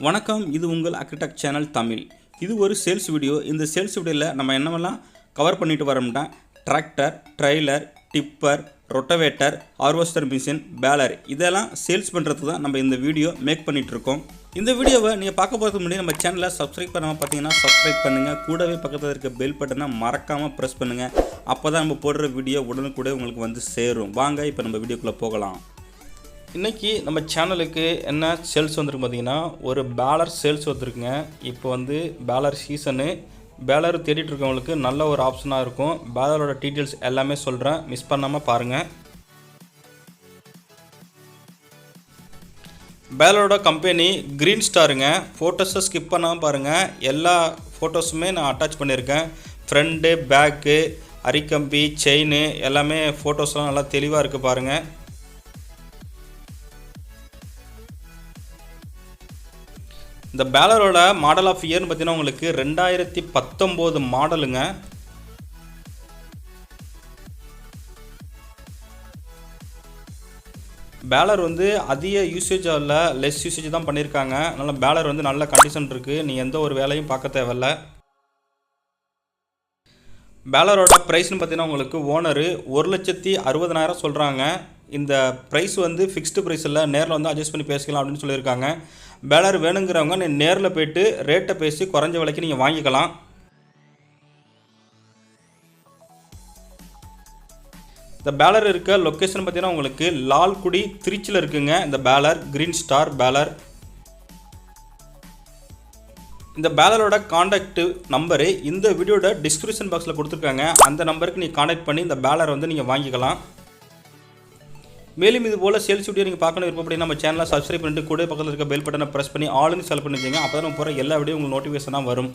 வணக்கம், இது உங்கள் அக்ரிடெக் சேனல் தமிழ். இது ஒரு சேல்ஸ் வீடியோ. இந்த சேல்ஸ் வீடியோவில் நம்ம என்னவெல்லாம் கவர் பண்ணிட்டு வரோம்னா tractor, trailer, tipper, rotavator, harvester machine, baler இதெல்லாம் சேல்ஸ் பண்ணுறதுக்கு தான் நம்ம இந்த வீடியோ மேக் பண்ணிகிட்ருக்கோம். இந்த வீடியோவை நீங்கள் பார்க்க போகிறதுக்கு முன்னாடி நம்ம சேனலை சப்ஸ்கிரைப் பண்ணாமல் பார்த்தீங்கன்னா சப்ஸ்கிரைப் பண்ணுங்கள். கூடவே பக்கத்தில் இருக்க பெல் பட்டனை மறக்காமல் ப்ரெஸ் பண்ணுங்கள். அப்போ தான் நம்ம போடுற வீடியோ உடனுக்குடனே உங்களுக்கு வந்து சேரும். வாங்க இப்போ நம்ம வீடியோக்குள்ளே போகலாம். இன்றைக்கி நம்ம சேனலுக்கு என்ன சேல்ஸ் வந்துருக்கு பார்த்திங்கன்னா, ஒரு பேலர் சேல்ஸ் வந்துருக்குங்க. இப்போ வந்து பேலர் சீசனு. பேலர் தேடிட்டு இருக்கவங்களுக்கு நல்ல ஒரு ஆப்ஷனாக இருக்கும். பேலரோட டீட்டெயில்ஸ் எல்லாமே சொல்கிறேன், மிஸ் பண்ணாமல் பாருங்கள். பேலரோட கம்பெனி க்ரீன் ஸ்டாருங்க. ஃபோட்டோஸை ஸ்கிப் பண்ணாமல் பாருங்கள். எல்லா ஃபோட்டோஸுமே நான் அட்டாச் பண்ணியிருக்கேன். ஃப்ரண்ட்டு, பேக்கு, அரிக்கம்பி, செயின் எல்லாமே ஃபோட்டோஸ்லாம் நல்லா தெளிவாக இருக்குது பாருங்கள். இந்த பேலரோட மாடல் ஆஃப் இயர்னு பார்த்தீங்கன்னா உங்களுக்கு 2019 மாடலுங்க. பேலர் வந்து அதிக யூசேஜ் இல்லை, லெஸ் யூசேஜ் தான் பண்ணியிருக்காங்க. அதனால் பேலர் வந்து நல்ல கண்டிஷன் இருக்குது. நீ எந்த ஒரு வேலையும் பார்க்க தேவையில்ல. பேலரோட ப்ரைஸ்னு பார்த்தீங்கன்னா உங்களுக்கு ஓனரு 1,60,000 சொல்கிறாங்க. இந்த ப்ரைஸ் வந்து ஃபிக்ஸ்டு ப்ரைஸ் இல்லை, நேரில் வந்து அட்ஜஸ்ட் பண்ணி பேசிக்கலாம் அப்படின்னு சொல்லியிருக்காங்க. பேலர் வேணுங்கிறவங்க நீங்கள் நேரில் போய்ட்டு ரேட்டை பேசி குறைஞ்ச விலைக்கு நீங்கள் வாங்கிக்கலாம். இந்த பேலர் இருக்க லொக்கேஷன் பார்த்தீங்கன்னா உங்களுக்கு லால்குடி, திருச்சியில் இருக்குங்க. இந்த பேலர் க்ரீன் ஸ்டார் பேலர். இந்த பேலரோட காண்டாக்ட் நம்பரு இந்த வீடியோட டிஸ்கிரிப்ஷன் பாக்ஸில் கொடுத்துருக்காங்க. அந்த நம்பருக்கு நீங்கள் காண்டாக்ட் பண்ணி இந்த பேலர் வந்து நீங்கள் வாங்கிக்கலாம். மேலும் இது போல் சேல்ஸ் வீடியோ நீங்கள் பார்க்கணும் விருப்பப்படி நம்ம சேனலை சப்ஸ்கிரைப் பண்ணிட்டு கூட பக்கத்தில் இருக்க பெல் பட்டனை ப்ரெஸ் பண்ணி ஆளுங்க செலக்ட் பண்ணி வச்சுங்க. அப்போ தான் நம்ம போகிற எல்லா வீடியோ உங்களுக்கு நோட்டிஃபிகேஷனாக வரும்.